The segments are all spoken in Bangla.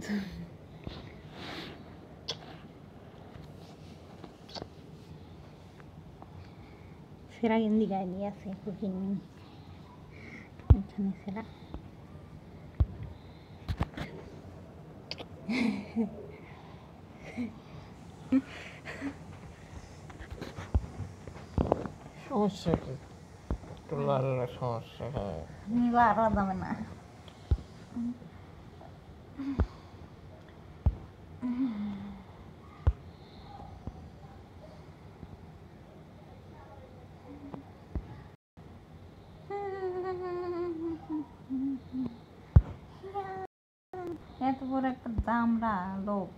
সেরা গেন্দি গায়ে দিয়ে আছে কুকিং এখানে সেরা সমস্যা কি একটু লাল সমস্যা হয় নীলা আরো দামে না এত বড় একটা দামড়া লোক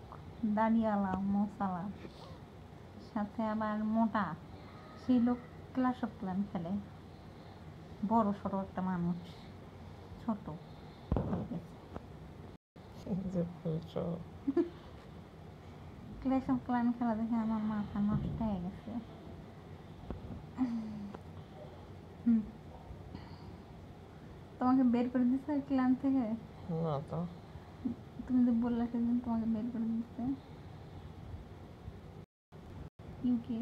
দাড়িওয়ালা মশালা সাথে আবার মোটা সেই লোক ক্লাস অফ ক্লান খেলে বড় সড়ো একটা মানুষ ছোট ক্লাস অফ ক্লান খেলা দেখে আমার মাথা নষ্ট হয়ে গেছে তোমাকে বের করে দিচ্ছে ক্লান থেকে না তো তুমি তো বললে সেদিন তোমাকে বের করে দিচ্ছে ইউকে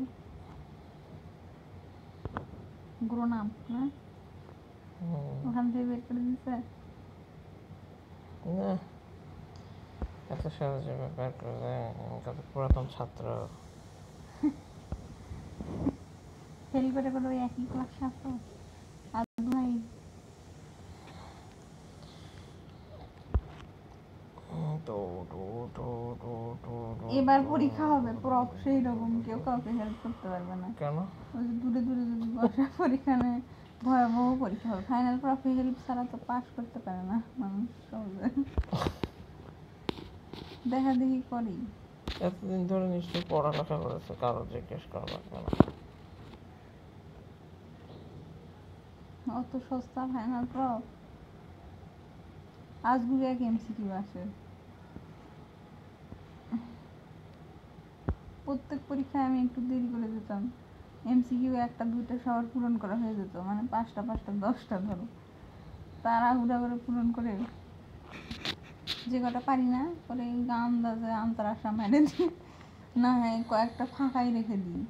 গ্রোন আপ না ওখান থেকে বের করে দিচ্ছে না এত সহজে ব্যাপার করে কত পুরাতন ছাত্র ফেল করে করে ওই একই ক্লাসে আসো আর ভাই এবার পরীক্ষা হবে প্রফ সেই রকম কেউ কাউকে হেল্প করতে পারবে না কেন ওই যে দূরে দূরে যদি বসে পরীক্ষা নেয় ভয়াবহ পরীক্ষা হবে ফাইনাল প্রফে হেল্প ছাড়া তো পাস করতে পারে না মানুষ সহজে দেখা দেখি করি এতদিন ধরে নিশ্চয়ই পড়ালেখা করেছে কারো জিজ্ঞেস করা লাগবে না অত সস্তা ফাইনাল প্রফ আজগুবি এক এমসিকিউ আসে প্রত্যেক পরীক্ষায় আমি একটু দেরি করে যেতাম এমসিকিউ একটা দুইটা সবার পূরণ করা হয়ে যেত মানে পাঁচটা 10টা ধরো তাড়াহুড়া করে পূরণ করে যে কটা পারি না করে আন্দাজে আন্তরাশা মেরে দিই না হয় কয়েকটা ফাঁকাই রেখে দিই